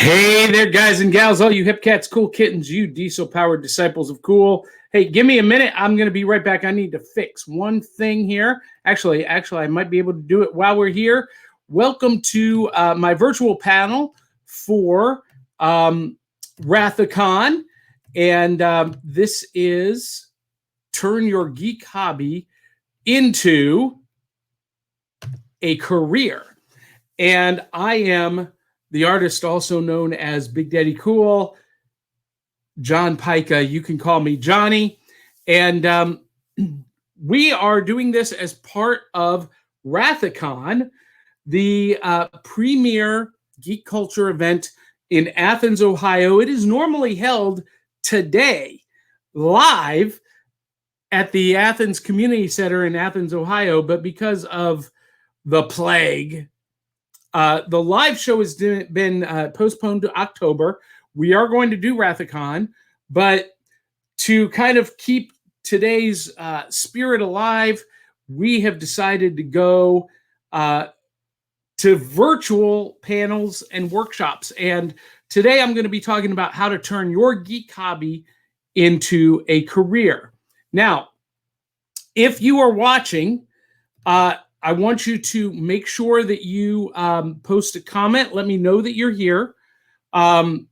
Hey there, guys and gals, all you hip cats, cool kittens, you diesel-powered disciples of cool. Hey, give me a minute. I'm going to be right back. I need to fix one thing here. Actually, I might be able to do it while we're here. Welcome to my virtual panel for Wrathacon. And this is Turn Your Geek Hobby into a Career. And I am the artist also known as Big Daddy Cool, John Pica. You can call me Johnny. And we are doing this as part of Wrathacon, the premier geek culture event in Athens, Ohio. It is normally held today live at the Athens Community Center in Athens, Ohio, but because of the plague, the live show has been postponed to October. We are going to do Wrathacon, but to kind of keep today's spirit alive, we have decided to go to virtual panels and workshops. And today I'm going to be talking about how to turn your geek hobby into a career. Now, if you are watching, I want you to make sure that you post a comment. Let me know that you're here. And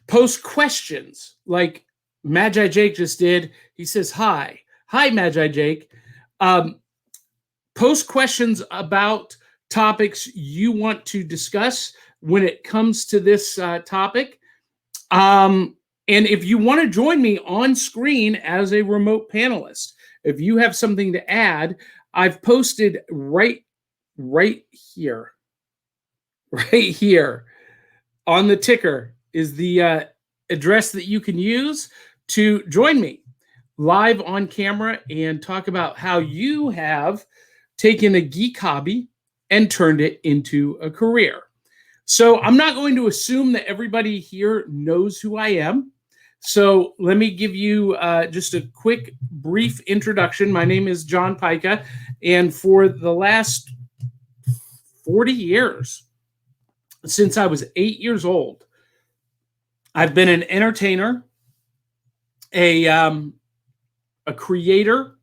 post questions like Magi Jake just did. He says, hi. Hi, Magi Jake. Post questions about topics you want to discuss when it comes to this topic. And if you want to join me on screen as a remote panelist, if you have something to add, I've posted right here on the ticker is the address that you can use to join me live on camera and talk about how you have taken a geek hobby and turned it into a career. So I'm not going to assume that everybody here knows who I am. So let me give you just a quick, brief introduction. My name is John Pica, and for the last 40 years, since I was 8 years old, I've been an entertainer, a creator,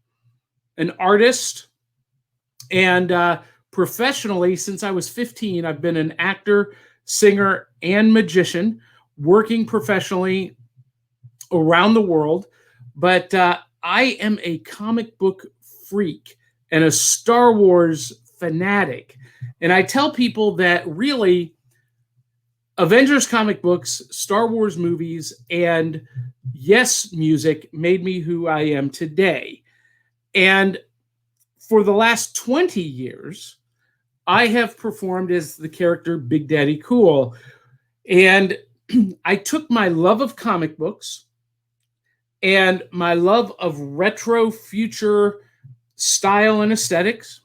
an artist, and professionally, since I was 15, I've been an actor, singer, and magician, working professionally around the world. But I am a comic book freak and a Star Wars fanatic. And I tell people that really Avengers comic books, Star Wars movies, and Yes music made me who I am today. And for the last 20 years, I have performed as the character Big Daddy Cool. And I took my love of comic books and my love of retro future style and aesthetics,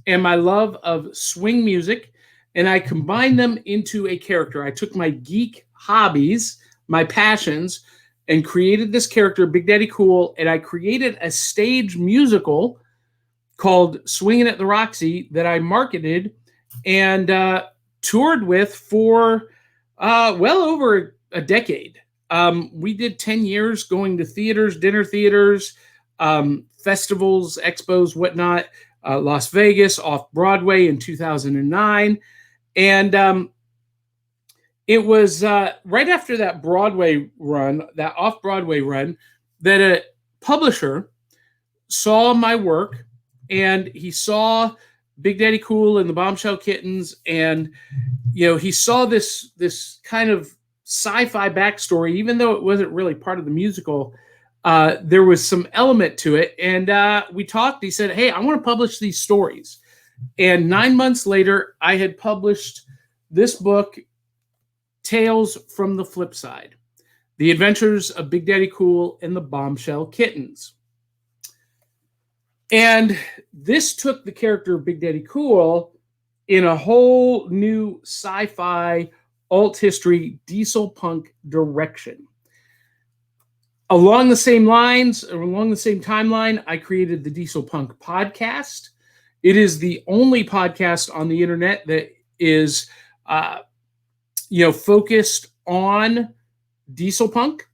and my love of swing music, and I combined them into a character. I took my geek hobbies, my passions, and created this character, Big Daddy Cool, and I created a stage musical called Swingin' at the Roxy that I marketed and toured with for well over a decade. We did 10 years going to theaters, dinner theaters, festivals, expos, whatnot, Las Vegas, off-Broadway in 2009. And it was right after that Broadway run, that off-Broadway run, that a publisher saw my work, and he saw Big Daddy Cool and the Bombshell Kittens, and he saw this kind of sci-fi backstory. Even though it wasn't really part of the musical, there was some element to it. And we talked. He said, hey, I want to publish these stories. And 9 months later, I had published this book, Tales from the Flip Side, The Adventures of Big Daddy Cool and the Bombshell Kittens. And this took the character of Big Daddy Cool in a whole new sci-fi, alt history, diesel punk direction. Along the same lines, or along the same timeline, I created the Diesel Punk podcast. It is the only podcast on the internet that is, focused on diesel punk.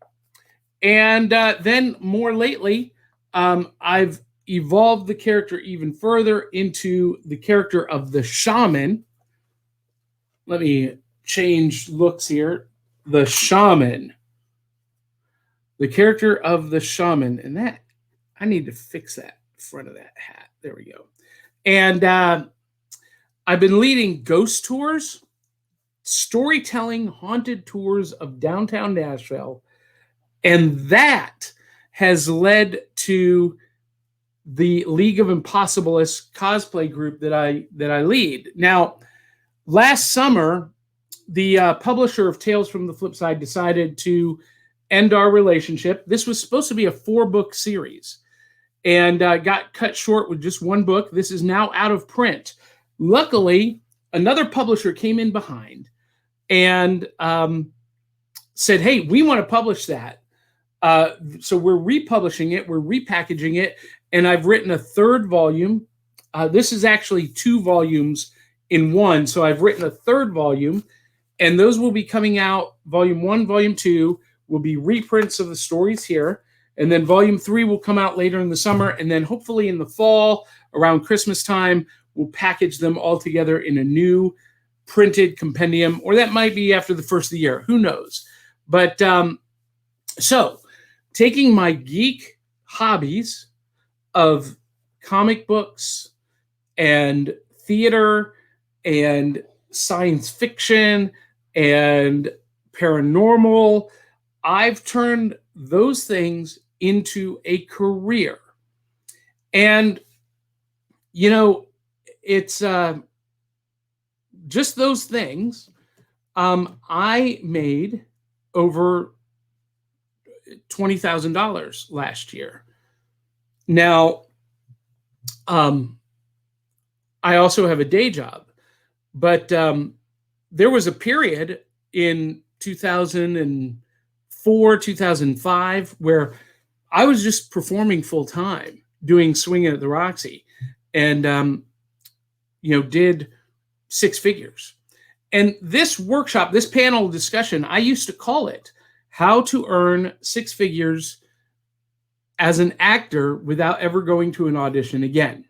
And then more lately, I've evolved the character even further into the character of the shaman. Let me change looks here. The shaman. The character of the shaman. And that, I need to fix that front of that hat. There we go. And I've been leading ghost tours, storytelling haunted tours of downtown Nashville. And that has led to the League of Impossibilists cosplay group that I lead. Now, last summer, the publisher of Tales from the Flip Side decided to end our relationship. This was supposed to be a 4-book series and got cut short with just 1 book. This is now out of print. Luckily, another publisher came in behind and said, hey, we want to publish that. So we're republishing it, we're repackaging it, and I've written a 3rd volume. This is actually 2 volumes in one. So I've written a 3rd volume, and those will be coming out. Volume 1, Volume 2 will be reprints of the stories here. And then Volume 3 will come out later in the summer. And then hopefully in the fall, around Christmas time, we'll package them all together in a new printed compendium, or that might be after the first of the year. Who knows? But so taking my geek hobbies of comic books and theater and science fiction and paranormal, I've turned those things into a career. And, it's just those things. I made over $20,000 last year. Now, I also have a day job, but there was a period in 2004, 2005 where I was just performing full time, doing Swinging at the Roxy, and did 6 figures. And this workshop, this panel discussion, I used to call it How to Earn 6 Figures as an Actor Without Ever Going to an Audition Again.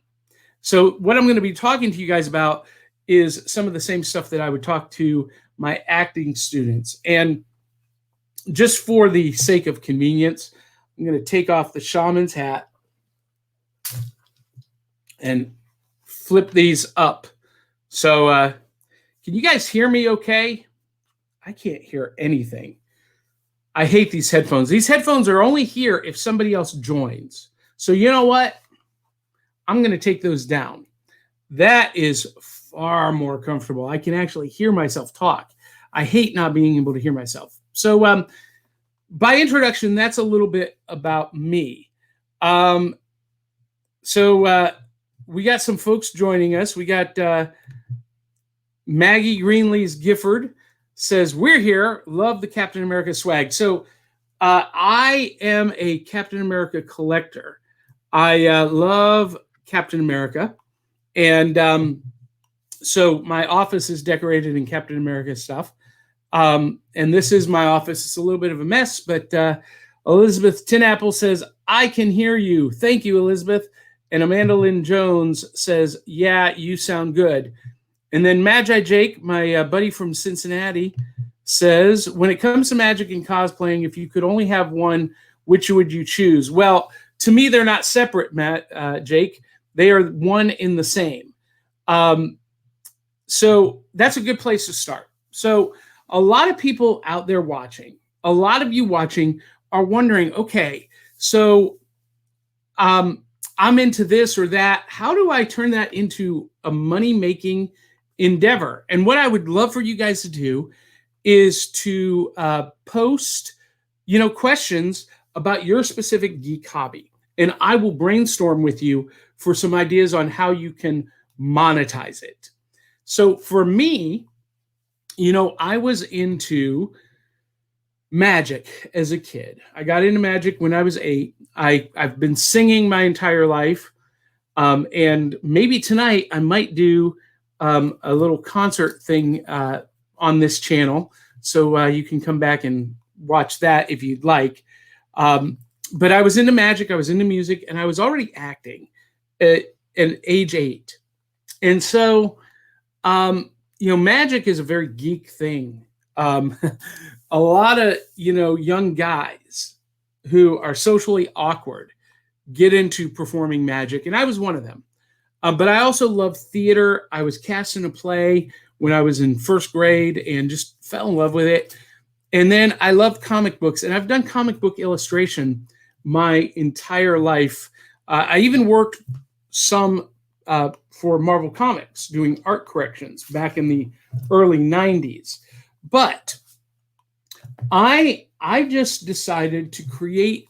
So what I'm going to be talking to you guys about is some of the same stuff that I would talk to my acting students. And just for the sake of convenience, I'm going to take off the shaman's hat and flip these up. So can you guys hear me okay? I can't hear anything. I hate these headphones. These headphones are only here if somebody else joins. So you know what? I'm going to take those down. That is far more comfortable. I can actually hear myself talk. I hate not being able to hear myself. So by introduction, that's a little bit about me. So we got some folks joining us. We got Maggie Greenlee's Gifford says, we're here. Love the Captain America swag. So I am a Captain America collector. I love Captain America. And so my office is decorated in Captain America stuff. And this is my office. It's a little bit of a mess, but Elizabeth Tinapple says, I can hear you. Thank you, Elizabeth. And Amanda Lynn Jones says, yeah, you sound good. And then Magi Jake, my buddy from Cincinnati, says, when it comes to magic and cosplaying, if you could only have one, which would you choose? Well, to me, they're not separate, Jake. They are one in the same. So that's a good place to start. So a lot of people out there watching, a lot of you watching are wondering, okay, so I'm into this or that. How do I turn that into a money-making endeavor? And what I would love for you guys to do is to post, questions about your specific geek hobby. And I will brainstorm with you for some ideas on how you can monetize it. So for me, I was into magic as a kid. I got into magic when I was 8. I've been singing my entire life. And maybe tonight I might do a little concert thing on this channel, so you can come back and watch that if you'd like. But I was into magic, I was into music, and I was already acting at age 8. And so, magic is a very geek thing. A lot of, young guys who are socially awkward get into performing magic, and I was one of them. But I also love theater. I was cast in a play when I was in first grade and just fell in love with it. And then I loved comic books, and I've done comic book illustration my entire life. I even worked some for Marvel Comics, doing art corrections back in the early 90s. But I just decided to create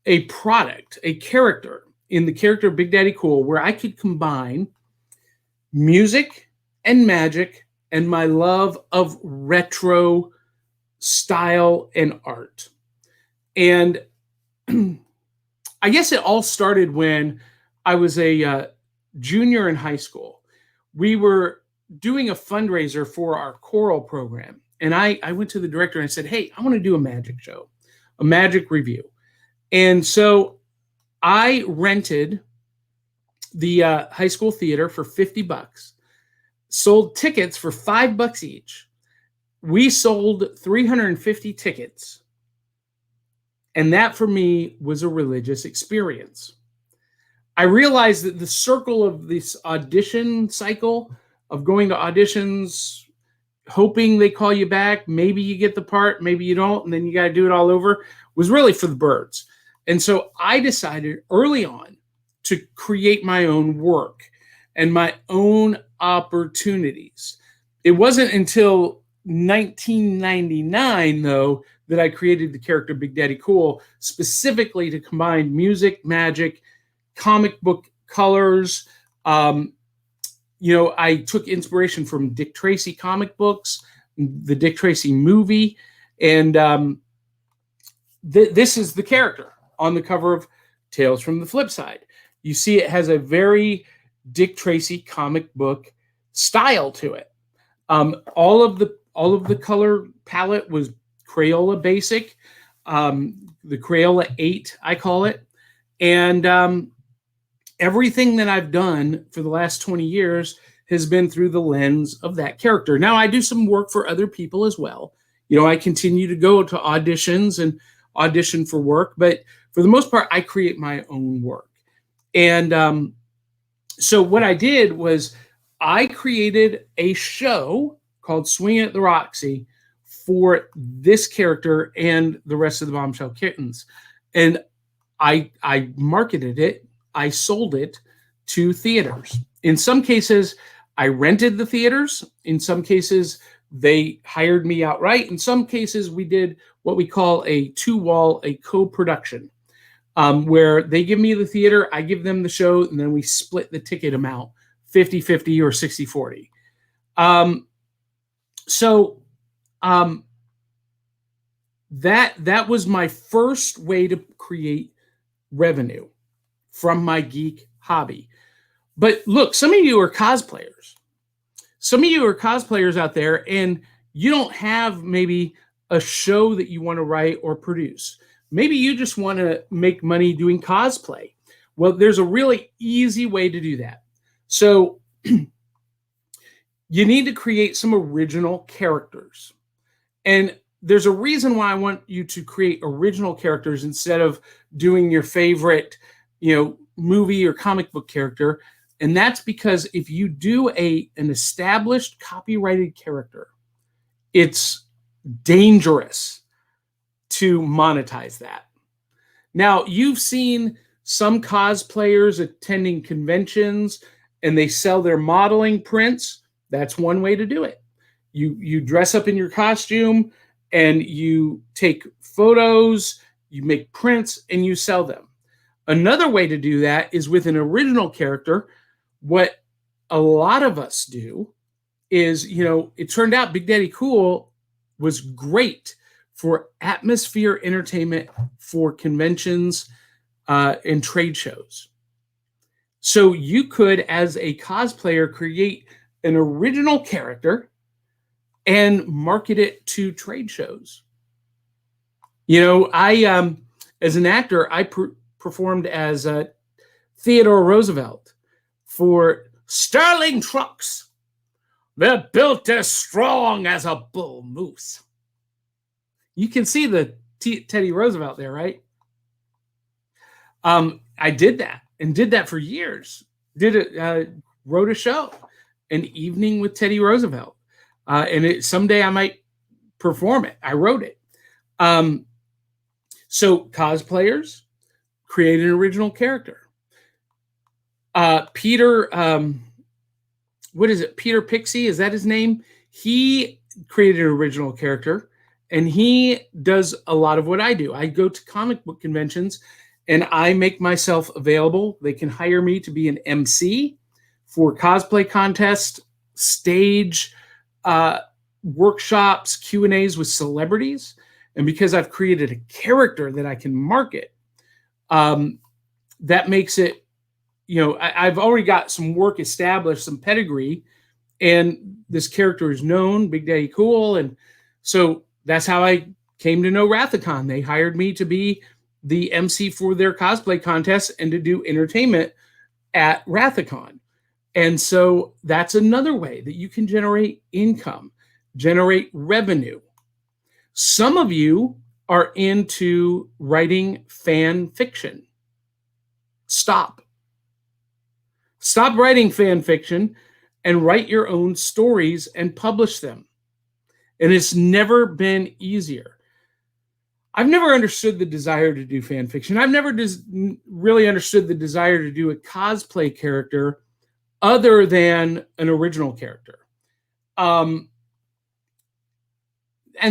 a product, a character in the character of Big Daddy Cool, where I could combine music and magic and my love of retro style and art. And I guess it all started when I was a junior in high school. We were doing a fundraiser for our choral program. And I went to the director and I said, hey, I want to do a magic show, a magic review. And so I rented the high school theater for $50, sold tickets for $5 each. We sold 350 tickets. And that for me was a religious experience. I realized that the circle of this audition cycle of going to auditions, hoping they call you back, maybe you get the part, maybe you don't, and then you got to do it all over, was really for the birds. And so I decided early on to create my own work and my own opportunities. It wasn't until 1999, though, that I created the character Big Daddy Cool, specifically to combine music, magic, comic book colors. I took inspiration from Dick Tracy comic books, the Dick Tracy movie, and this is the character on the cover of Tales from the Flip Side. You see it has a very Dick Tracy comic book style to it. All of the color palette was Crayola basic, the Crayola 8, I call it. And everything that I've done for the last 20 years has been through the lens of that character. Now, I do some work for other people as well. I continue to go to auditions and audition for work, but for the most part, I create my own work. And so what I did was I created a show called Swing at the Roxy for this character and the rest of the Bombshell Kittens. And I marketed it. I sold it to theaters. In some cases, I rented the theaters. In some cases, they hired me outright. In some cases, we did what we call a two-wall, a co-production, where they give me the theater, I give them the show, and then we split the ticket amount 50-50 or 60-40. That was my first way to create revenue from my geek hobby. But look, some of you are cosplayers. Some of you are cosplayers out there, and you don't have maybe a show that you want to write or produce. Maybe you just want to make money doing cosplay. Well, there's a really easy way to do that. So you need to create some original characters. And there's a reason why I want you to create original characters instead of doing your favorite, movie or comic book character. And that's because if you do an established copyrighted character, it's dangerous to monetize that. Now, you've seen some cosplayers attending conventions and they sell their modeling prints. That's one way to do it. You dress up in your costume and you take photos, you make prints, and you sell them. Another way to do that is with an original character. What a lot of us do is, it turned out Big Daddy Cool was great for atmosphere entertainment for conventions and trade shows. So you could, as a cosplayer, create an original character and market it to trade shows. You know, I as an actor, I performed as Theodore Roosevelt for Sterling Trucks. They're built as strong as a bull moose. You can see the Teddy Roosevelt there, right? I did that and did that for years. Wrote a show, An Evening with Teddy Roosevelt, and someday I might perform it. I wrote it. So cosplayers create an original character. Peter, what is it? Peter Pixie, is that his name? He created an original character, and he does a lot of what I do. I go to comic book conventions, and I make myself available. They can hire me to be an MC for cosplay contests, stage workshops, Q&As with celebrities. And because I've created a character that I can market, that makes it, you know, I've already got some work established, some pedigree, and this character is known, Big Daddy Cool. And so that's how I came to know Rathacon. They hired me to be the MC for their cosplay contest and to do entertainment at Rathacon. And so that's another way that you can generate income, generate revenue. Some of you are into writing fan fiction. Stop. Stop writing fan fiction and write your own stories and publish them. And it's never been easier. I've never understood the desire to do fan fiction. I've never really understood the desire to do a cosplay character other than an original character. And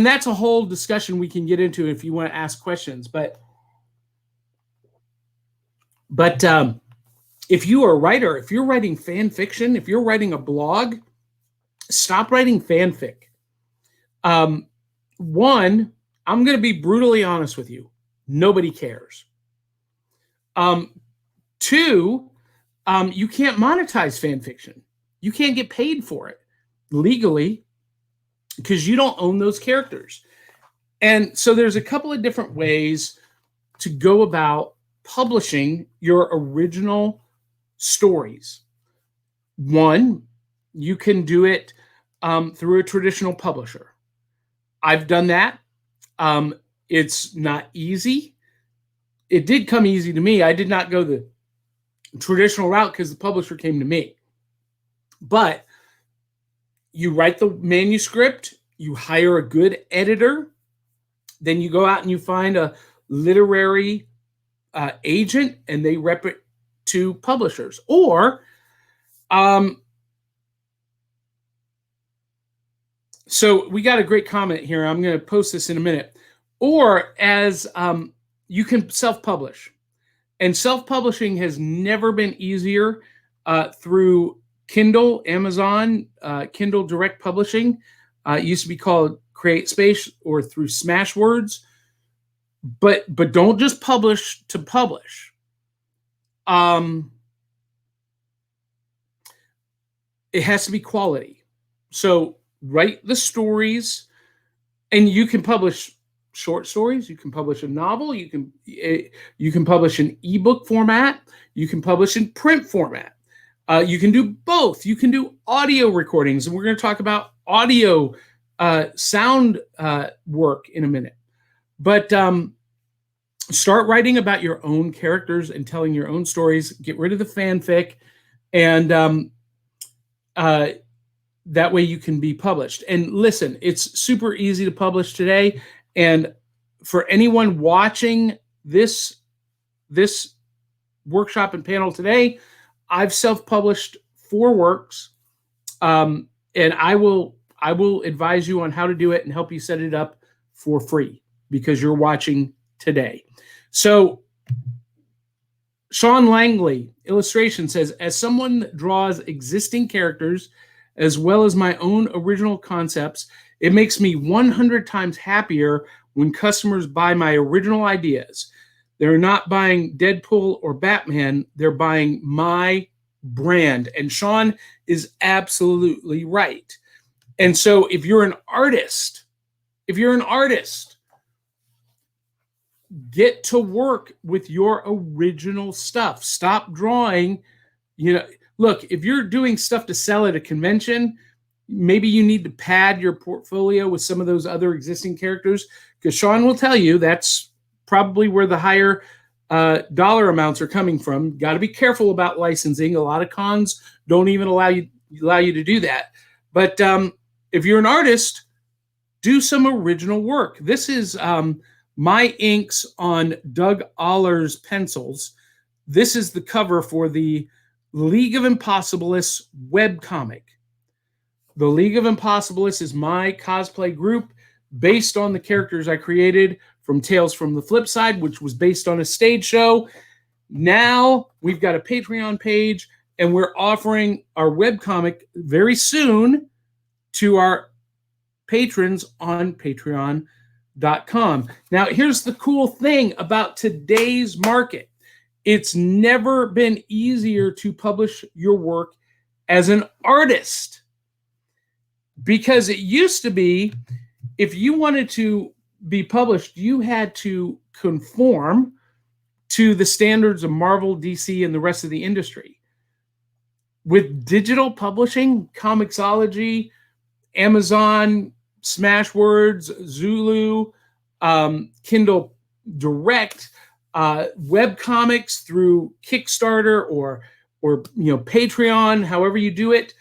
that's a whole discussion we can get into if you want to ask questions. But if you are a writer, if you're writing fan fiction, if you're writing a blog, stop writing fanfic. One, I'm going to be brutally honest with you. Nobody cares. Two, you can't monetize fan fiction. You can't get paid for it legally because you don't own those characters. And so there's a couple of different ways to go about publishing your original stories. One, you can do it through a traditional publisher. I've done that. It's not easy. It did come easy to me. I did not go the traditional route because the publisher came to me. But you write the manuscript, you hire a good editor, then you go out and you find a literary agent and they rep it to publishers. Or, so we got a great comment here. I'm going to post this in a minute. Or as you can self-publish. And self-publishing has never been easier through Kindle, Amazon, Kindle Direct Publishing. It used to be called CreateSpace, or through Smashwords. But don't just publish to publish. It has to be quality. So write the stories, and you can publish short stories. You can publish a novel. You can publish an ebook format. You can publish in print format. You can do both. You can do audio recordings, and we're going to talk about audio sound work in a minute. But start writing about your own characters and telling your own stories. Get rid of the fanfic, and that way you can be published. And listen, it's super easy to publish today. And for anyone watching this workshop and panel today, I've self-published 4 works, and I will advise you on how to do it and help you set it up for free because you're watching today. So Sean Langley, illustration, says, as someone that draws existing characters as well as my own original concepts, it makes me 100 times happier when customers buy my original ideas. They're not buying Deadpool or Batman. They're buying my brand. And Sean is absolutely right. And so if you're an artist, get to work with your original stuff. Stop drawing. Look, if you're doing stuff to sell at a convention, maybe you need to pad your portfolio with some of those other existing characters, because Sean will tell you that's probably where the higher dollar amounts are coming from. Got to be careful about licensing. A lot of cons don't even allow you to do that. But if you're an artist, do some original work. This is my inks on Doug Ahler's pencils. This is the cover for the League of Impossibilists webcomic. The League of Impossibilists is my cosplay group based on the characters I created from Tales from the Flip Side, which was based on a stage show. Now we've got a Patreon page, and we're offering our webcomic very soon to our patrons on Patreon.com. Now, here's the cool thing about today's market. It's never been easier to publish your work as an artist, because it used to be, if you wanted to be published, you had to conform to the standards of Marvel, DC, and the rest of the industry. With digital publishing, Comixology, Amazon, Smashwords, Zulu, Kindle Direct, webcomics through Kickstarter or Patreon, however you do it,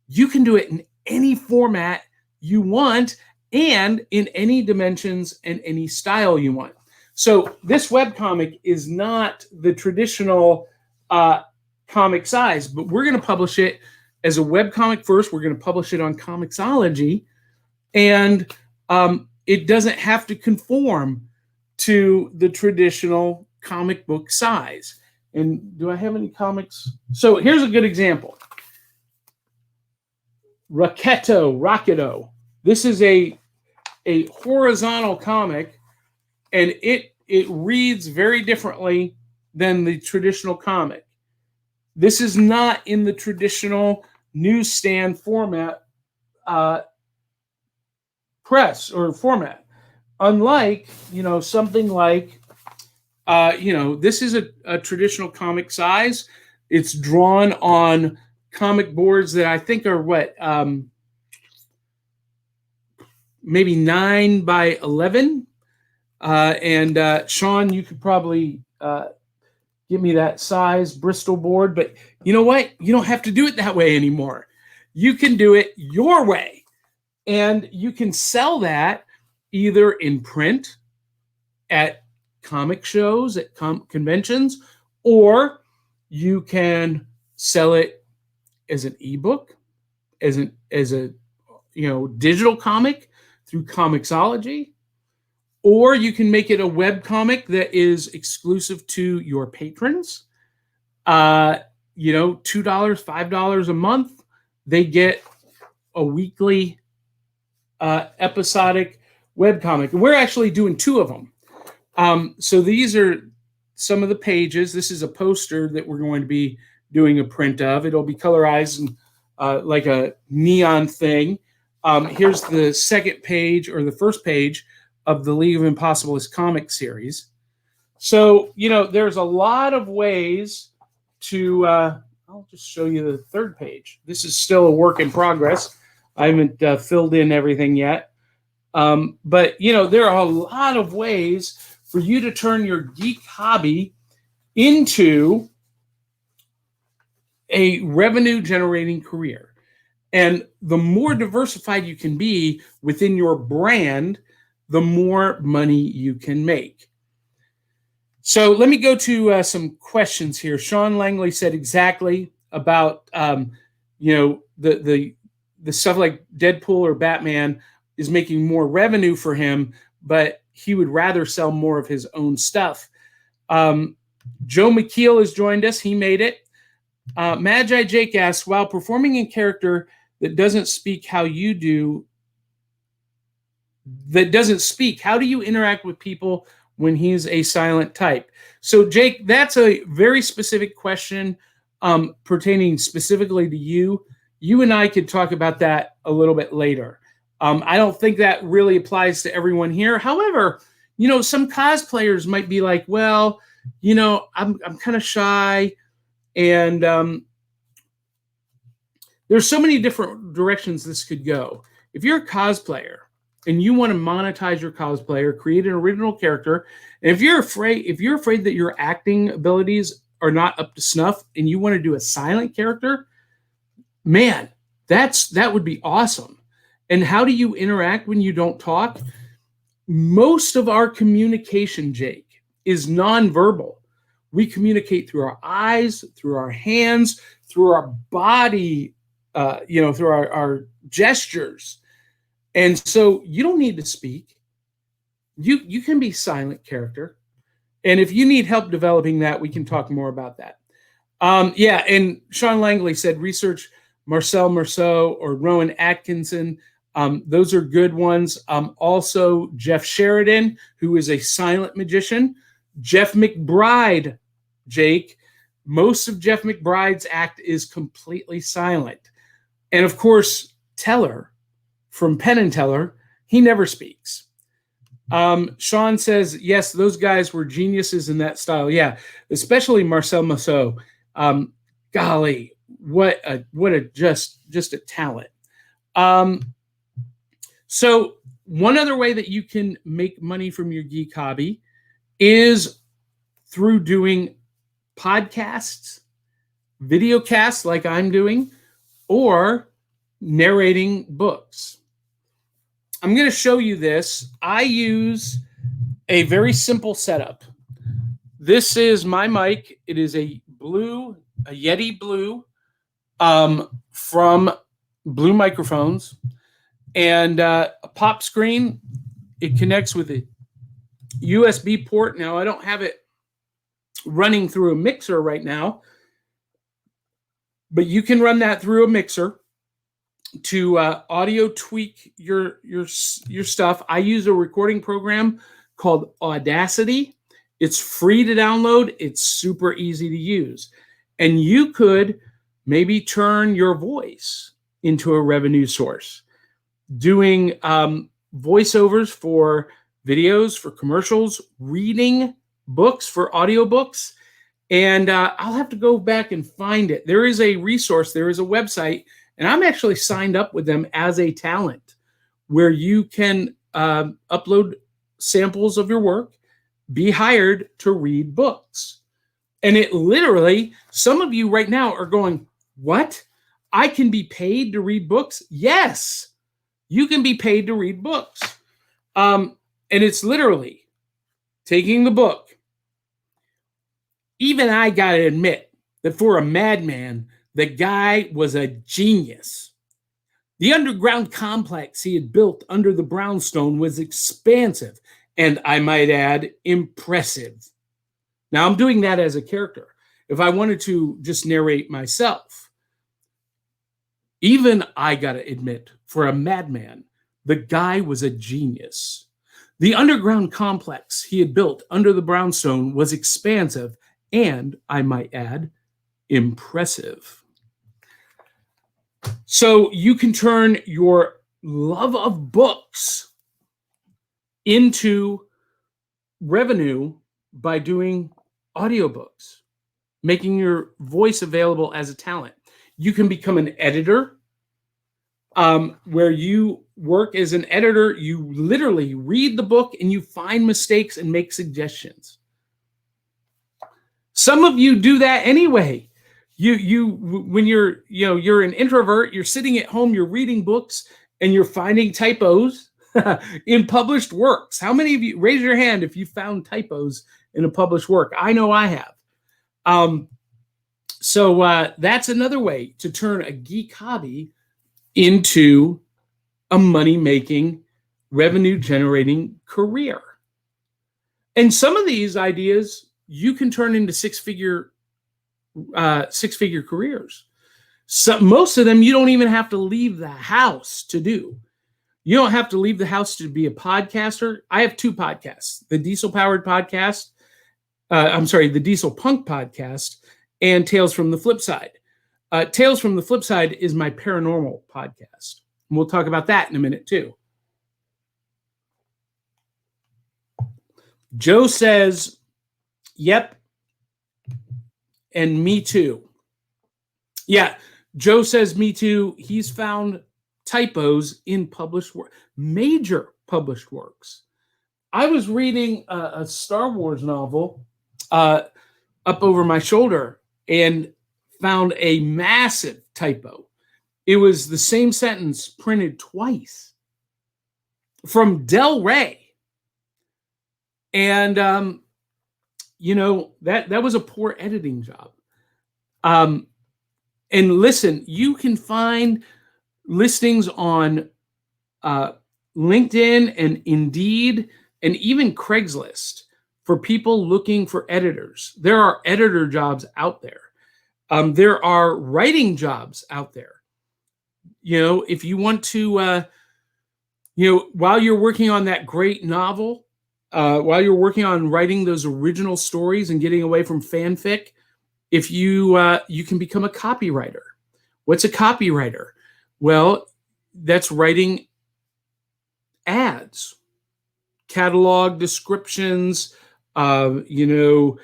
you can do it in any format you want and in any dimensions and any style you want. So this webcomic is not the traditional comic size, but we're going to publish it as a webcomic first. We're going to publish it on Comixology, and it doesn't have to conform to the traditional comic book size. And do I have any comics? So here's a good example. Rocketo. This is a horizontal comic, and it reads very differently than the traditional comic. This is not in the traditional newsstand format, press or format. Unlike, something like, this is a traditional comic size. It's drawn on comic boards that I think are maybe 9 by 11. And Sean, you could probably give me that size Bristol board, but you know what? You don't have to do it that way anymore. You can do it your way, and you can sell that either in print at comic shows, at conventions, or you can sell it as an ebook, as a digital comic through Comixology, or you can make it a web comic that is exclusive to your patrons. $2, $5 a month. They get a weekly episodic webcomic. And we're actually doing 2 of them. So these are some of the pages. This is a poster that we're going to be doing a print of. It'll be colorized and like a neon thing. Here's the second page, or the first page, of the League of Impossibilists comic series. So, there's a lot of ways to, I'll just show you the third page. This is still a work in progress. I haven't filled in everything yet. But, there are a lot of ways for you to turn your geek hobby into a revenue-generating career. And the more diversified you can be within your brand, the more money you can make. So let me go to some questions here. Sean Langley said exactly about, the stuff like Deadpool or Batman is making more revenue for him, but he would rather sell more of his own stuff. Joe McKeel has joined us. He made it. Magi Jake asks, while performing in character that doesn't speak how you do, how do you interact with people when he's a silent type? So, Jake, that's a very specific question. pertaining specifically to you. You and I could talk about that a little bit later. I don't think that really applies to everyone here. However, some cosplayers might be like, well, I'm kind of shy, and there's so many different directions this could go. If you're a cosplayer and you want to monetize your cosplayer, create an original character, and if you're afraid that your acting abilities are not up to snuff and you want to do a silent character, man, that would be awesome. And how do you interact when you don't talk? Most of our communication, Jake, is nonverbal. We communicate through our eyes, through our hands, through our body, through our gestures. And so you don't need to speak. You can be silent character. And if you need help developing that, we can talk more about that. And Sean Langley said research Marcel Marceau or Rowan Atkinson. Those are good ones. Also, Jeff Sheridan, who is a silent magician. Jeff McBride, Jake. Most of Jeff McBride's act is completely silent. And of course, Teller from Penn and Teller, he never speaks. Sean says, yes, those guys were geniuses in that style. Yeah, especially Marcel Marceau. Golly, what a just a talent. So one other way that you can make money from your geek hobby is through doing podcasts, video casts like I'm doing, or narrating books. I'm going to show you this. I use a very simple setup. This is my mic. It is a Yeti Blue from Blue Microphones. And a pop screen, it connects with a USB port. Now, I don't have it running through a mixer right now, but you can run that through a mixer to audio tweak your stuff. I use a recording program called Audacity. It's free to download. It's super easy to use. And you could maybe turn your voice into a revenue source, doing voiceovers for videos, for commercials, reading books for audiobooks. And I'll have to go back and find it. There is a resource, there is a website, and I'm actually signed up with them as a talent where you can upload samples of your work, be hired to read books. And it literally, some of you right now are going, what? I can be paid to read books? Yes, you can be paid to read books. And it's literally taking the book. Even I got to admit that for a madman, the guy was a genius. The underground complex he had built under the brownstone was expansive and, I might add, impressive. Now, I'm doing that as a character. If I wanted to just narrate myself, even I got to admit, for a madman, the guy was a genius. The underground complex he had built under the brownstone was expansive and, I might add, impressive. So you can turn your love of books into revenue by doing audiobooks, making your voice available as a talent. You can become an editor, where you work as an editor. You literally read the book and you find mistakes and make suggestions. Some of you do that anyway. When you're an introvert, you're sitting at home, you're reading books, and you're finding typos in published works. How many of you, raise your hand if you found typos in a published work? I know I have. So that's another way to turn a geek hobby into a money-making, revenue-generating career. And some of these ideas you can turn into six-figure careers. So most of them you don't even have to leave the house to do. You don't have to leave the house to be a podcaster. I have two podcasts: the Diesel Powered Podcast, the Diesel Punk Podcast, and Tales from the Flip Side. Tales from the Flip Side is my paranormal podcast. And we'll talk about that in a minute too. Joe says, yep, and me too. Yeah, Joe says me too. He's found typos in published work, major published works. I was reading a Star Wars novel up over my shoulder and found a massive typo. It was the same sentence printed twice from Del Rey. And, that was a poor editing job. And listen, you can find listings on LinkedIn and Indeed and even Craigslist for people looking for editors. There are editor jobs out there. There are writing jobs out there. If you want to, while you're working on that great novel, while you're working on writing those original stories and getting away from fanfic, if you can become a copywriter. What's a copywriter? Well, that's writing ads, catalog descriptions, doing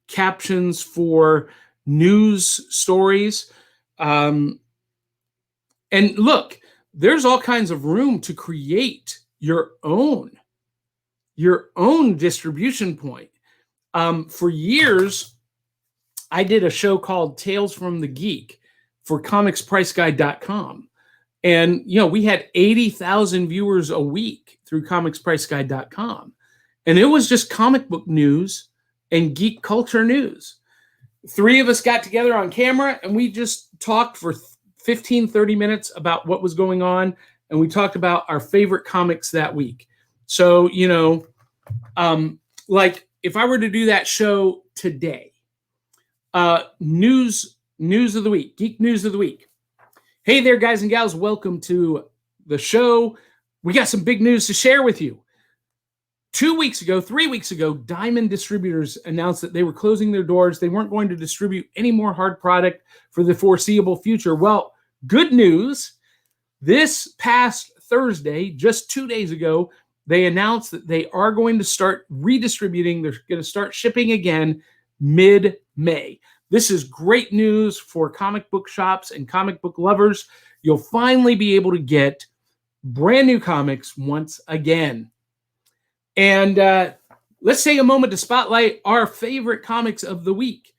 captions for news stories. And look, there's all kinds of room to create your own distribution point. For years, I did a show called Tales from the Geek for comicspriceguide.com. And, we had 80,000 viewers a week through comicspriceguide.com. And it was just comic book news and geek culture news. 3 of us got together on camera and we just talked for 15, 30 minutes about what was going on. And we talked about our favorite comics that week. So, like if I were to do that show today, news of the week, geek news of the week. Hey there, guys and gals. Welcome to the show. We got some big news to share with you. 3 weeks ago, Diamond Distributors announced that they were closing their doors. They weren't going to distribute any more hard product for the foreseeable future. Well, good news. This past Thursday, just 2 days ago, they announced that they are going to start redistributing. They're going to start shipping again mid-May. This is great news for comic book shops and comic book lovers. You'll finally be able to get brand new comics once again. And let's take a moment to spotlight our favorite comics of the week.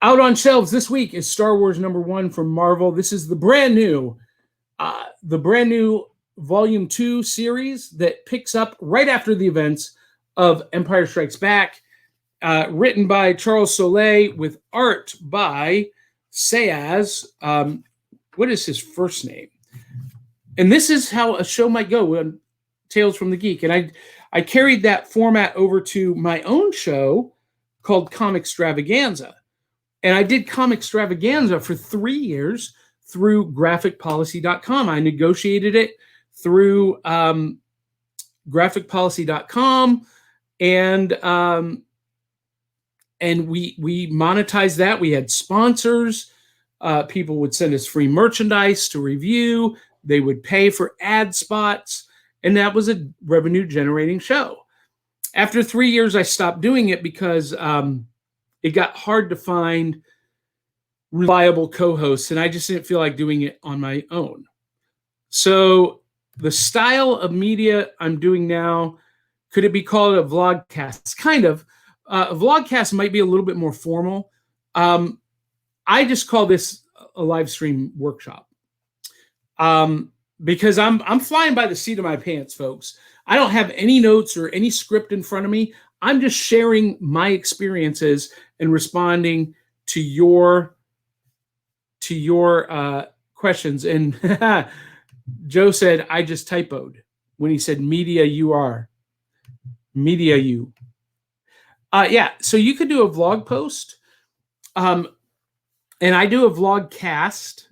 Out on shelves this week is Star Wars #1 from Marvel. This is the brand new Volume 2 series that picks up right after the events of Empire Strikes Back. Written by Charles Soule with art by Sayaz. What is his first name? And this is how a show might go on Tales from the Geek. And I carried that format over to my own show called Comic Extravaganza. And I did Comic Extravaganza for 3 years through graphicpolicy.com. I negotiated it through graphicpolicy.com and we monetized that. We had sponsors. People would send us free merchandise to review. They would pay for ad spots. And that was a revenue generating show. After 3 years, I stopped doing it because it got hard to find reliable co-hosts, and I just didn't feel like doing it on my own. So the style of media I'm doing now, could it be called a vlogcast? Kind of. A vlogcast might be a little bit more formal. I just call this a live stream workshop. Because I'm flying by the seat of my pants, folks. I don't have any notes or any script in front of me. I'm just sharing my experiences and responding to your questions. And Joe said, I just typoed when he said media you are. Media you. Yeah, so you could do a vlog post. And I do a vlog cast.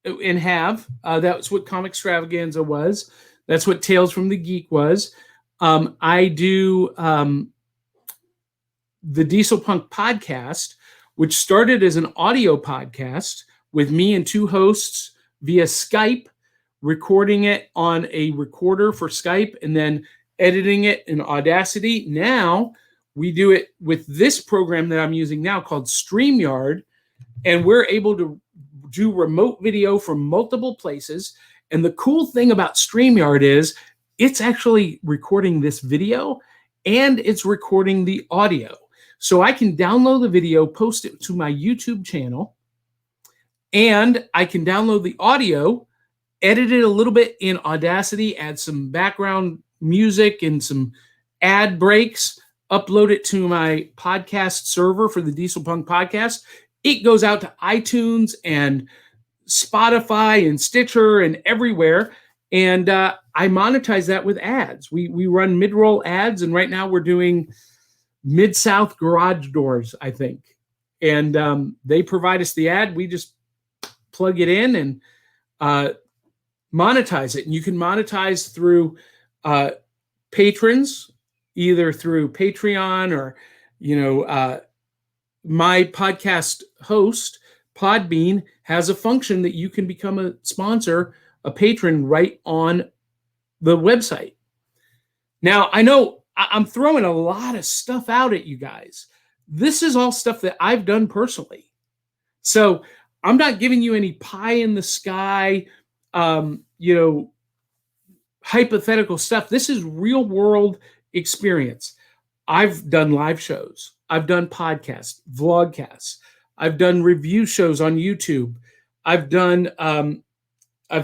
And have. That's what Comic Extravaganza was. That's what Tales from the Geek was. I do the Diesel Punk podcast, which started as an audio podcast with me and two hosts via Skype, recording it on a recorder for Skype and then editing it in Audacity. Now we do it with this program that I'm using now called StreamYard, and we're able to do remote video from multiple places. And the cool thing about StreamYard is it's actually recording this video and it's recording the audio. So I can download the video, post it to my YouTube channel, and I can download the audio, edit it a little bit in Audacity, add some background music and some ad breaks, upload it to my podcast server for the Diesel Punk podcast. It goes out to iTunes and Spotify and Stitcher and everywhere. And I monetize that with ads. We run mid-roll ads, and right now we're doing Mid-South garage doors, I think. And they provide us the ad. We just plug it in and monetize it. And you can monetize through patrons, either through Patreon or, my podcast host, Podbean, has a function that you can become a sponsor, a patron right on the website. Now, I know I'm throwing a lot of stuff out at you guys. This is all stuff that I've done personally. So I'm not giving you any pie in the sky, hypothetical stuff. This is real world experience. I've done live shows. I've done podcasts, vlogcasts. I've done review shows on YouTube. I've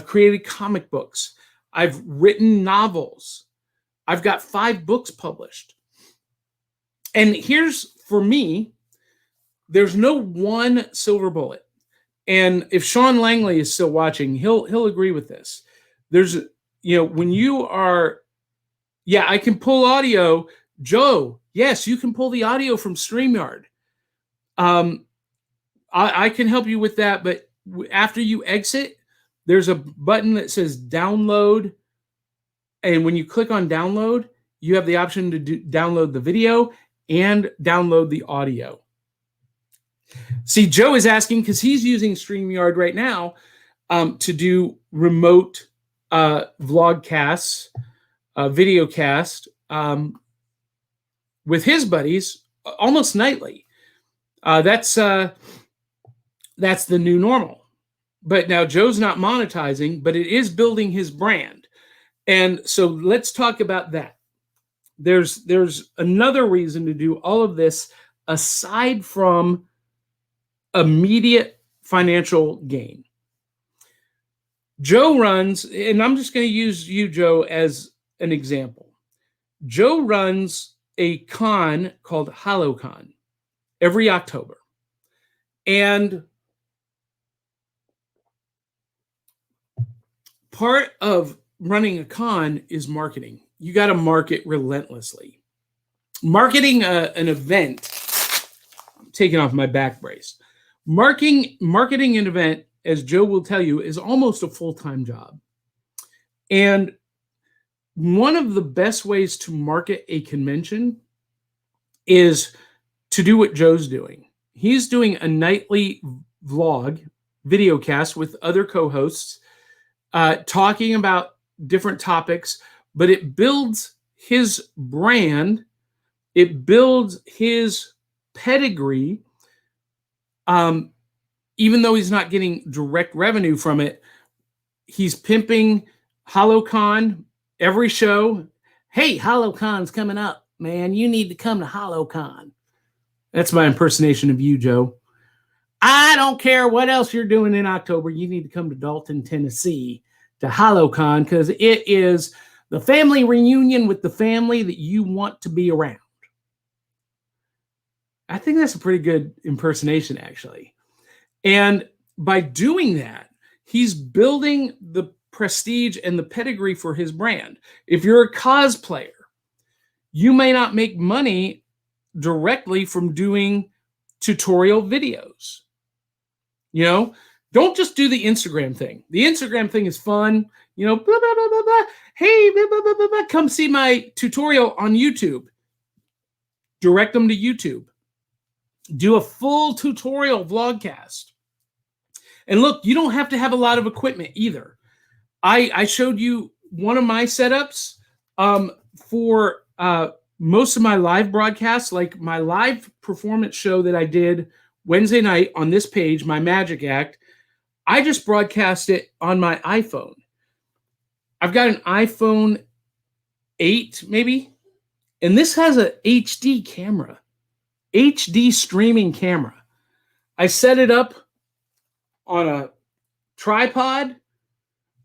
created comic books. I've written novels. I've got 5 books published. And here's, for me, there's no one silver bullet. And if Sean Langley is still watching, he'll agree with this. There's, when you are, I can pull audio. Joe, yes, you can pull the audio from StreamYard. I can help you with that, but after you exit, there's a button that says download. And when you click on download, you have the option to download the video and download the audio. See, Joe is asking, because he's using StreamYard right now to do remote vlogcasts, videocast with his buddies almost nightly. That's the new normal. But now Joe's not monetizing, but it is building his brand. And so let's talk about that. There's another reason to do all of this aside from immediate financial gain. Joe runs, and I'm just going to use you, Joe, as an example. Joe runs a con called HoloCon every October. And part of running a con is marketing. You got to market relentlessly. Marketing an event, I'm taking off my back brace. Marketing an event, as Joe will tell you, is almost a full-time job. And one of the best ways to market a convention is to do what Joe's doing. He's doing a nightly vlog, videocast with other co-hosts, talking about different topics, but it builds his brand, it builds his pedigree, even though he's not getting direct revenue from it. He's pimping HoloCon every show. Hey, HoloCon's coming up, man. You need to come to HoloCon. That's my impersonation of you, Joe. I don't care what else you're doing in October. You need to come to Dalton, Tennessee to HoloCon, because it is the family reunion with the family that you want to be around. I think that's a pretty good impersonation, actually. And by doing that, he's building the prestige and the pedigree for his brand. If you're a cosplayer, you may not make money directly from doing tutorial videos. Don't just do the Instagram thing. The Instagram thing is fun. Blah, blah, blah, blah, blah. Hey, blah, blah, blah, blah, come see my tutorial on YouTube. Direct them to YouTube. do a full tutorial vlogcast. And look, you don't have to have a lot of equipment either. I showed you one of my setups for most of my live broadcasts, like my live performance show that I did Wednesday night on this page, my Magic Act. I just broadcast it on my iPhone. I've got an iPhone 8 maybe, and this has a HD camera, HD streaming camera. I set it up on a tripod.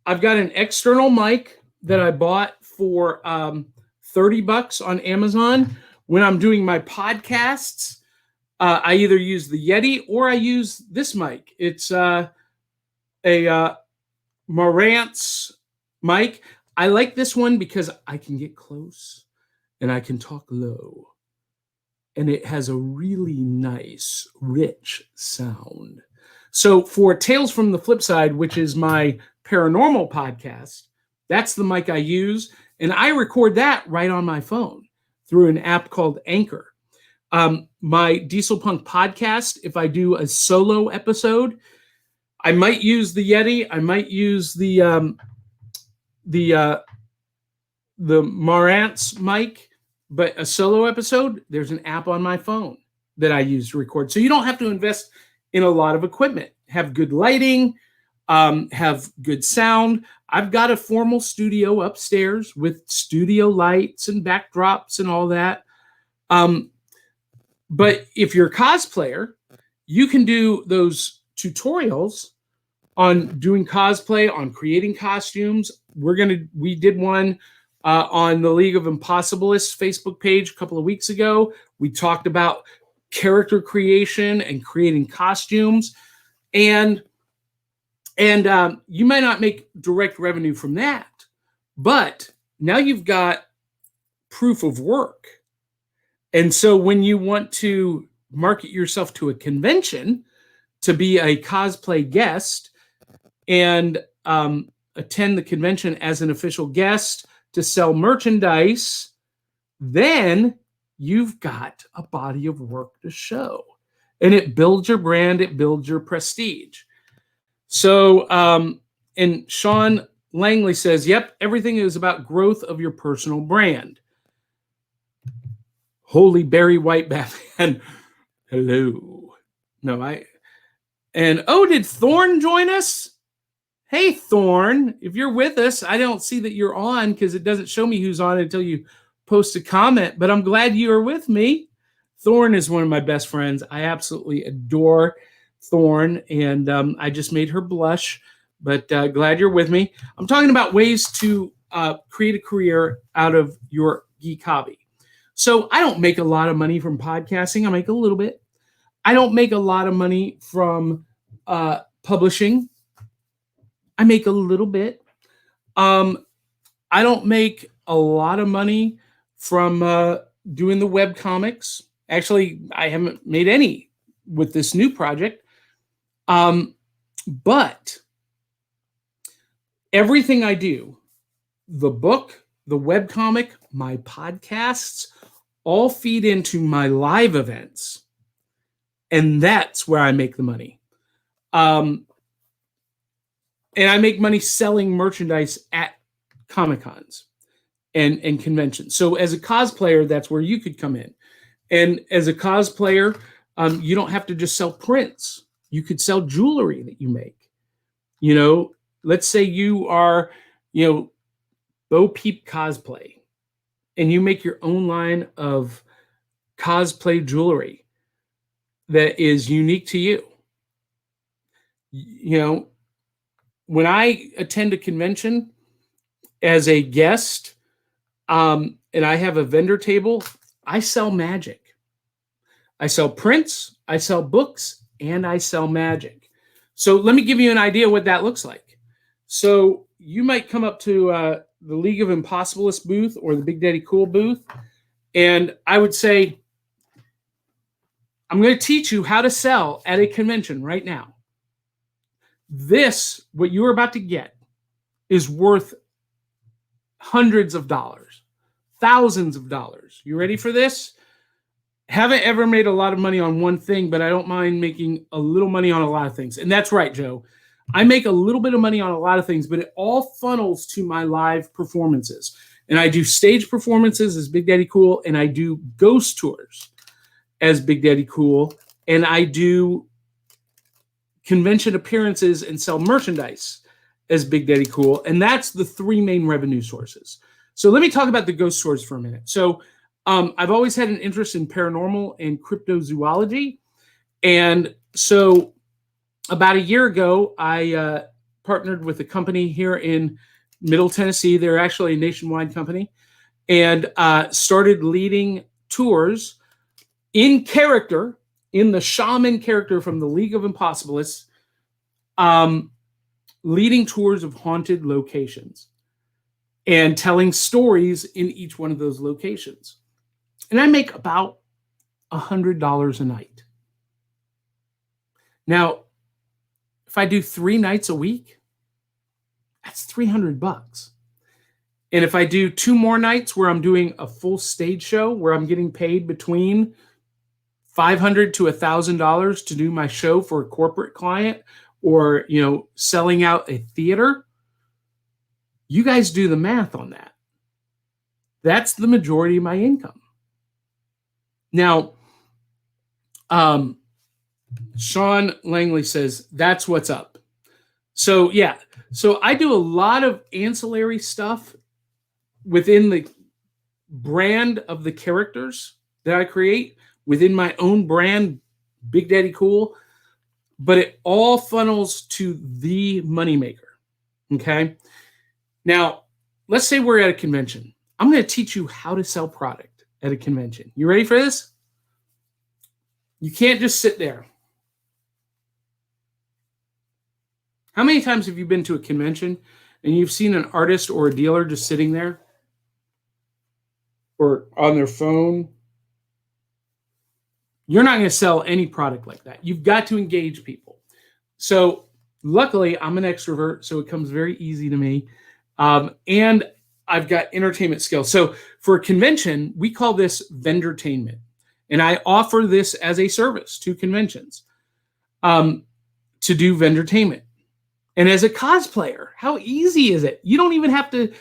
I've got an external mic that I bought for $30 on Amazon. When I'm doing my podcasts, I either use the Yeti or I use this mic. It's a Marantz mic. I like this one because I can get close and I can talk low. And it has a really nice, rich sound. So for Tales from the Flip Side, which is my paranormal podcast, that's the mic I use. And I record that right on my phone through an app called Anchor. My Diesel Punk podcast, if I do a solo episode, I might use the Yeti. I might use the Marantz mic, but a solo episode, there's an app on my phone that I use to record. So you don't have to invest in a lot of equipment. Have good lighting, have good sound. I've got a formal studio upstairs with studio lights and backdrops and all that. But if you're a cosplayer, you can do those tutorials on doing cosplay, on creating costumes. We did one on the League of Impossibilists Facebook page a couple of weeks ago. We talked about character creation and creating costumes. And you might not make direct revenue from that, but now you've got proof of work. And so when you want to market yourself to a convention to be a cosplay guest and attend the convention as an official guest to sell merchandise, then you've got a body of work to show. And it builds your brand, it builds your prestige. So, and Sean Langley says, yep, everything is about growth of your personal brand. Holy Barry White Batman. Hello. No, did Thorn join us? Hey, Thorn, if you're with us, I don't see that you're on because it doesn't show me who's on until you post a comment, but I'm glad you are with me. Thorn is one of my best friends. I absolutely adore Thorn, and I just made her blush, but glad you're with me. I'm talking about ways to create a career out of your geek hobby. So I don't make a lot of money from podcasting. I make a little bit. I don't make a lot of money from publishing. I make a little bit. I don't make a lot of money from doing the web comics. Actually, I haven't made any with this new project. But everything I do, the book, the web comic, my podcasts, all feed into my live events. And that's where I make the money. And I make money selling merchandise at Comic-Cons and conventions. So as a cosplayer, that's where you could come in. And as a cosplayer, you don't have to just sell prints. You could sell jewelry that you make. You know, let's say you are, Bo Peep Cosplay, and you make your own line of cosplay jewelry that is unique to you. When I attend a convention as a guest, and I have a vendor table, I sell magic. I sell prints, I sell books, and I sell magic. So let me give you an idea what that looks like. So you might come up to the League of Impossibilists booth or the Big Daddy Cool booth, and I would say, I'm going to teach you how to sell at a convention right now. This, what you're about to get, is worth hundreds of dollars, thousands of dollars. You ready for this? Haven't ever made a lot of money on one thing, but I don't mind making a little money on a lot of things. And that's right, Joe. I make a little bit of money on a lot of things, but it all funnels to my live performances. And I do stage performances as Big Daddy Cool, and I do ghost tours as Big Daddy Cool, and I do convention appearances and sell merchandise as Big Daddy Cool. And that's the three main revenue sources. So let me talk about the ghost tours for a minute. So I've always had an interest in paranormal and cryptozoology. And so about a year ago, I partnered with a company here in Middle Tennessee. They're actually a nationwide company, and started leading tours in character, in the shaman character from the League of Impossibilists, leading tours of haunted locations and telling stories in each one of those locations. And I make about $100 a night. Now, if I do 3 nights a week, that's $300. And if I do 2 more nights where I'm doing a full stage show where I'm getting paid between $500 to $1,000 to do my show for a corporate client, or, selling out a theater, you guys do the math on that. That's the majority of my income. Now, Sean Langley says, that's what's up. So, yeah. So I do a lot of ancillary stuff within the brand of the characters that I create, within my own brand, Big Daddy Cool, but it all funnels to the moneymaker. Okay. Now, let's say we're at a convention. I'm going to teach you how to sell product at a convention. You ready for this? You can't just sit there. How many times have you been to a convention and you've seen an artist or a dealer just sitting there or on their phone? You're not going to sell any product like that. You've got to engage people. So luckily, I'm an extrovert, so it comes very easy to me. And I've got entertainment skills. So for a convention, we call this vendortainment. And I offer this as a service to conventions to do vendortainment. And as a cosplayer, how easy is it? You don't even have to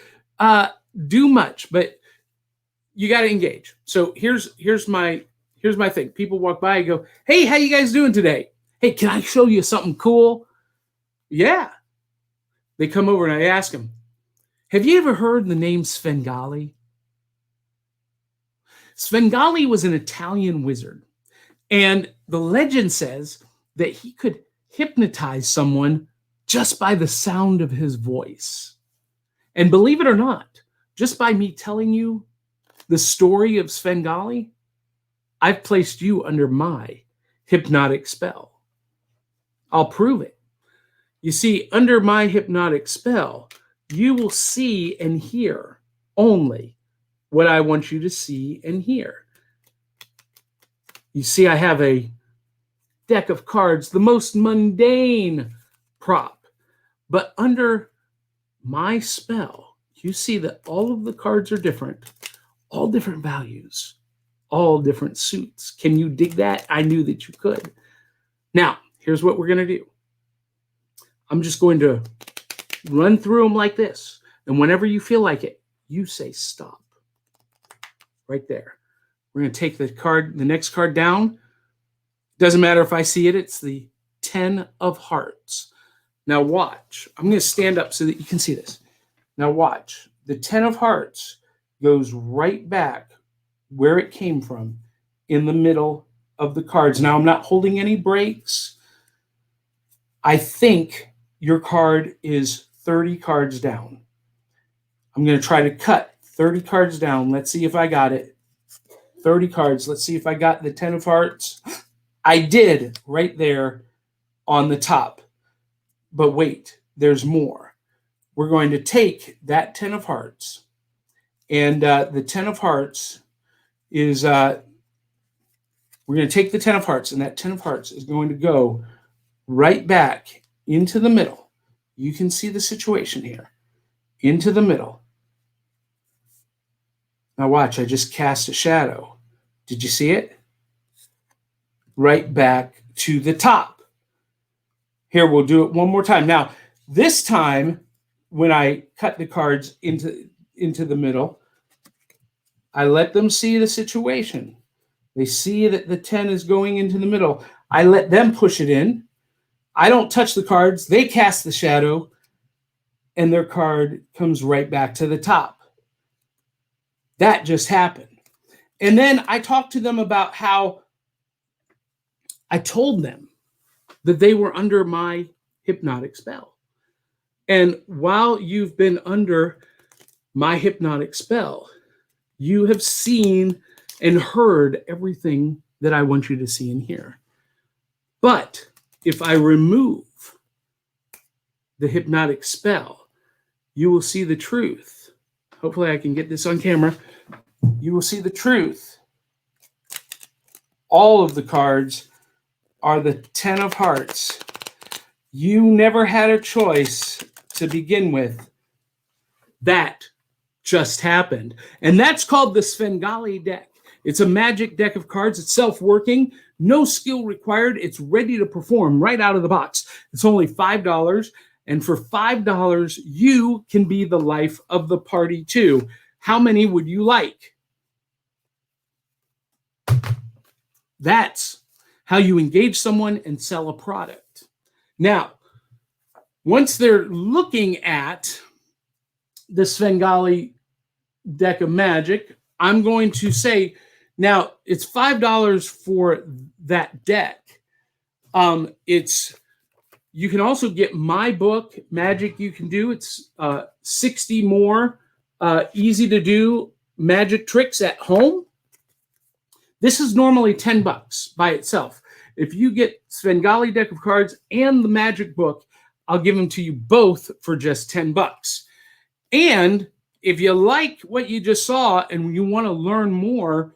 do much, but you got to engage. So here's my thing. People walk by and go, hey, how you guys doing today? Hey, can I show you something cool? Yeah. They come over and I ask them, have you ever heard the name Svengali? Svengali was an Italian wizard. And the legend says that he could hypnotize someone just by the sound of his voice. And believe it or not, just by me telling you the story of Svengali, I've placed you under my hypnotic spell. I'll prove it. You see, under my hypnotic spell, you will see and hear only what I want you to see and hear. You see, I have a deck of cards, the most mundane prop, but under my spell, you see that all of the cards are different, all different values, all different suits. Can you dig that? I knew that you could. Now, here's what we're going to do. I'm just going to run through them like this. And whenever you feel like it, you say stop. Right there. We're going to take the next card down. Doesn't matter if I see it. It's the 10 of hearts. Now watch. I'm going to stand up so that you can see this. Now watch. The 10 of hearts goes right back where it came from in the middle of the cards. Now I'm not holding any breaks. I think your card is 30 cards down. I'm going to try to cut 30 cards down. Let's see if I got it. 30 cards. Let's see if I got the 10 of hearts. I did right there on the top. But wait, there's more. We're going to take that 10 of hearts. And the 10 of hearts is, we're going to take the 10 of hearts, and that 10 of hearts is going to go right back into the middle. You can see the situation here. Into the middle. Now watch, I just cast a shadow. Did you see it? right back to the top. Here, we'll do it one more time. Now, this time, when I cut the cards into the middle, I let them see the situation. They see that the 10 is going into the middle. I let them push it in. I don't touch the cards. They cast the shadow, and their card comes right back to the top. That just happened. And then I talked to them about how I told them that they were under my hypnotic spell. And while you've been under my hypnotic spell, you have seen and heard everything that I want you to see and hear. But if I remove the hypnotic spell, you will see the truth. Hopefully I can get this on camera. You will see the truth. All of the cards are the 10 of hearts. You never had a choice to begin with. That just happened. And that's called the Svengali deck. It's a magic deck of cards. It's self-working, no skill required. It's ready to perform right out of the box. It's only $5. And for $5, you can be the life of the party too. How many would you like? That's how you engage someone and sell a product. Now, once they're looking at the Svengali deck of magic, I'm going to say, now it's $5 for that deck. You can also get my book, Magic You Can Do. It's 60 more easy to do magic tricks at home. This is normally $10 by itself. If you get Svengali deck of cards and the magic book, I'll give them to you both for just $10. And if you like what you just saw and you want to learn more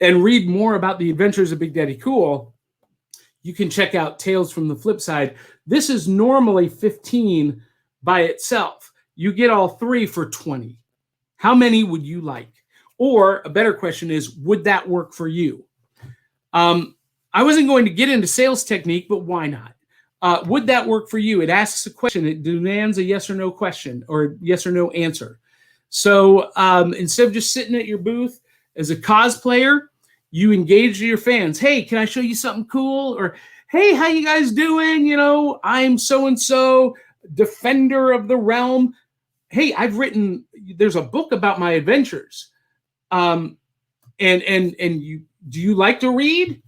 and read more about the adventures of Big Daddy Cool, you can check out Tales from the Flip Side. This is normally $15 by itself. You get all three for $20. How many would you like? Or a better question is, would that work for you? I wasn't going to get into sales technique, but why not? Would that work for you? It asks a question. It demands a yes or no question or yes or no answer. So instead of just sitting at your booth as a cosplayer, you engage your fans. Hey, can I show you something cool? Or, hey, how you guys doing? You know, I'm so-and-so, defender of the realm. Hey, there's a book about my adventures. And do you like to read?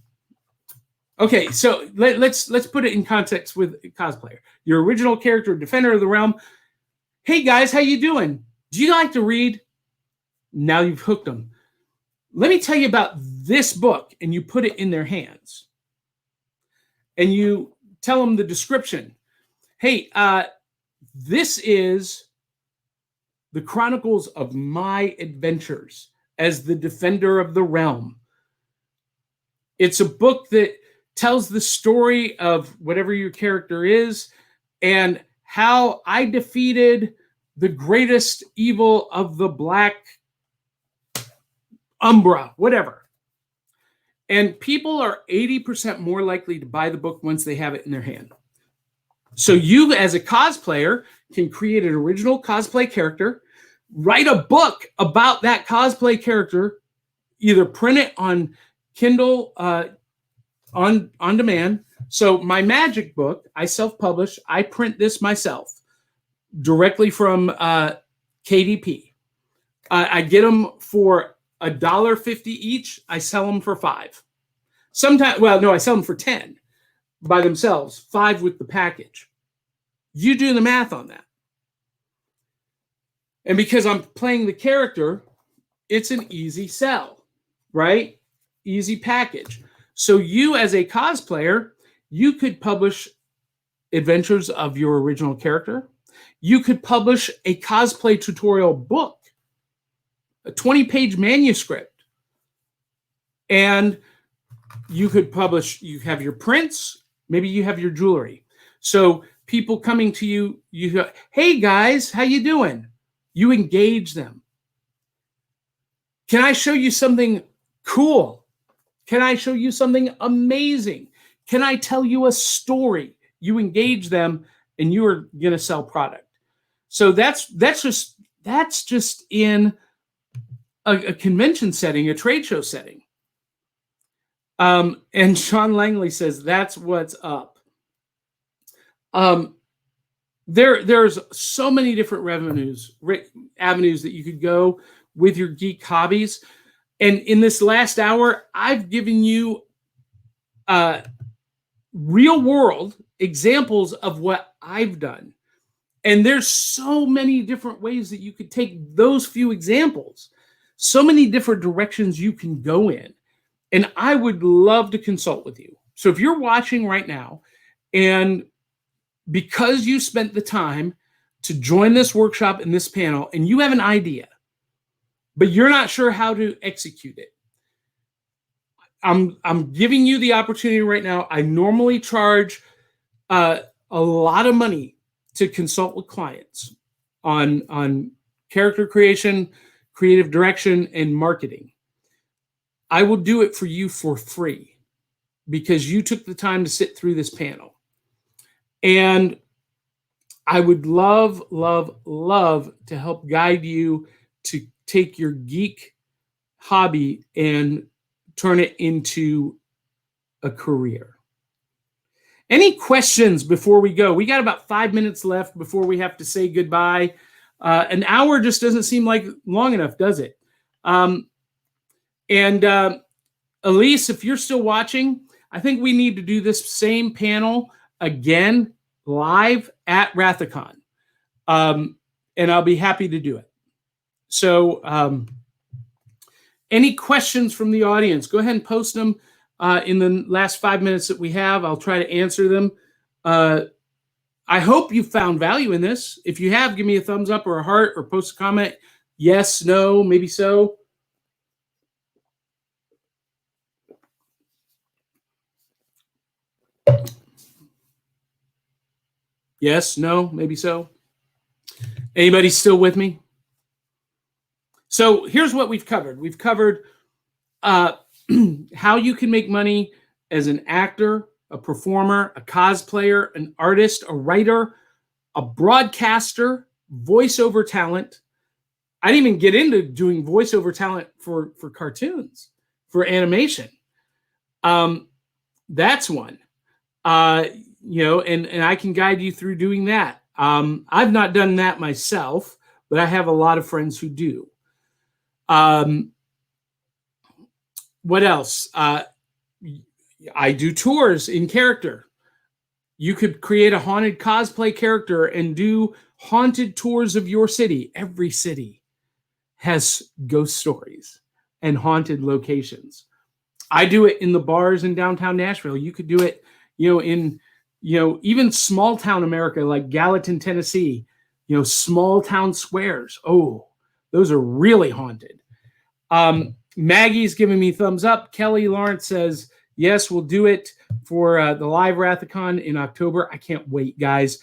Okay, so let's put it in context with cosplayer. Your original character, defender of the realm. Hey guys, how you doing? Do you like to read? Now you've hooked them. Let me tell you about this book, and you put it in their hands. And you tell them the description. Hey, this is the chronicles of my adventures as the defender of the realm. It's a book that tells the story of whatever your character is and how I defeated the greatest evil of the Black Umbra, whatever. And people are 80% more likely to buy the book once they have it in their hand. So you, as a cosplayer, can create an original cosplay character, write a book about that cosplay character, either print it on Kindle on demand. So my magic book, I self-publish. I print this myself directly from KDP. I get them for $1.50 each. I sell them for $5. Sometimes, well, no, I sell them for $10 by themselves, $5 with the package. You do the math on that. And because I'm playing the character, it's an easy sell, right? Easy package. So you, as a cosplayer, you could publish adventures of your original character. You could publish a cosplay tutorial book, a 20-page manuscript. And you could publish, you have your prints, maybe you have your jewelry. So people coming to you, you go, hey guys, how you doing? You engage them. Can I show you something cool? Can I show you something amazing? Can I tell you a story? You engage them and you are going to sell product. So that's just in a convention setting, a trade show setting. And Sean Langley says that's what's up. There's so many different avenues that you could go with your geek hobbies. And in this last hour, I've given you real world examples of what I've done. And there's so many different ways that you could take those few examples, so many different directions you can go in. And I would love to consult with you. So if you're watching right now, and because you spent the time to join this workshop and this panel, and you have an idea, but you're not sure how to execute it, I'm giving you the opportunity right now. I normally charge a lot of money to consult with clients on character creation, creative direction, and marketing. I will do it for you for free because you took the time to sit through this panel. And I would love, love, love to help guide you to take your geek hobby and turn it into a career. Any questions before we go? We got about 5 minutes left before we have to say goodbye. An hour just doesn't seem like long enough, does it? Elise, if you're still watching, I think we need to do this same panel again live at Rathicon. And I'll be happy to do it. So any questions from the audience, go ahead and post them in the last 5 minutes that we have. I'll try to answer them. I hope you found value in this. If you have, give me a thumbs up or a heart or post a comment. Yes, no, maybe so. Yes, no, maybe so. Anybody still with me? So here's what we've covered. We've covered how you can make money as an actor, a performer, a cosplayer, an artist, a writer, a broadcaster, voiceover talent. I didn't even get into doing voiceover talent for cartoons, for animation. That's one. And I can guide you through doing that. I've not done that myself, but I have a lot of friends who do. What else? I do tours in character. You could create a haunted cosplay character and do haunted tours of your city. Every city has ghost stories and haunted locations. I do it in the bars in downtown Nashville. You could do it, in even small town America, like Gallatin, Tennessee, small town squares. Oh, those are really haunted. Maggie's giving me thumbs up. Kelly Lawrence says, yes, we'll do it for the live Rathicon in October. I can't wait, guys.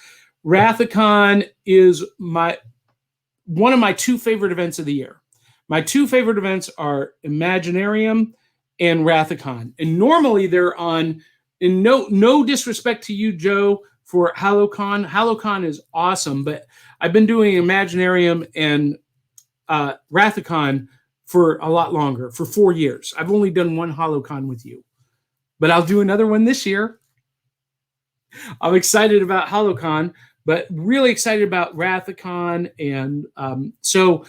Rathicon is one of my two favorite events of the year. My two favorite events are Imaginarium and Rathicon. And normally they're on, and no disrespect to you, Joe, for HalloCon. HalloCon is awesome, but I've been doing Imaginarium and Rathicon for a lot longer, for 4 years. I've only done one HalloCon with you, but I'll do another one this year. I'm excited about HalloCon, but really excited about Rathicon. And so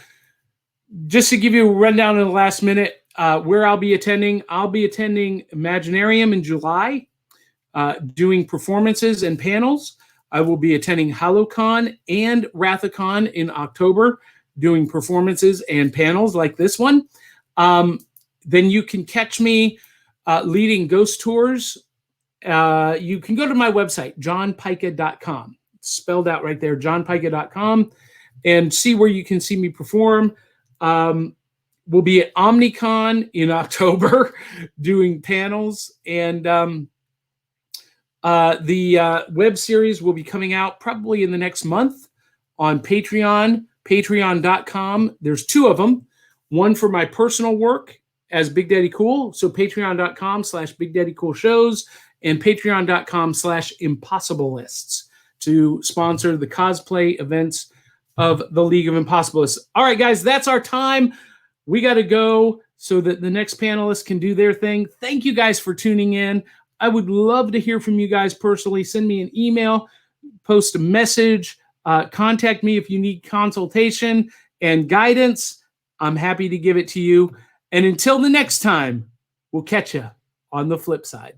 just to give you a rundown in the last minute, where I'll be attending Imaginarium in July, doing performances and panels. I will be attending HalloCon and Rathicon in October, doing performances and panels like this one. Then you can catch me leading ghost tours. You can go to my website, johnpica.com. It's spelled out right there, johnpica.com, and see where you can see me perform. We'll be at OmniCon in October doing panels, and the web series will be coming out probably in the next month on Patreon, patreon.com. There's two of them, one for my personal work as Big Daddy Cool. So patreon.com/Big Daddy Cool Shows and patreon.com/Impossibilists to sponsor the cosplay events of the League of Impossibilists. All right, guys, that's our time. We got to go so that the next panelists can do their thing. Thank you guys for tuning in. I would love to hear from you guys personally. Send me an email, post a message, contact me if you need consultation and guidance. I'm happy to give it to you. And until the next time, we'll catch you on the flip side.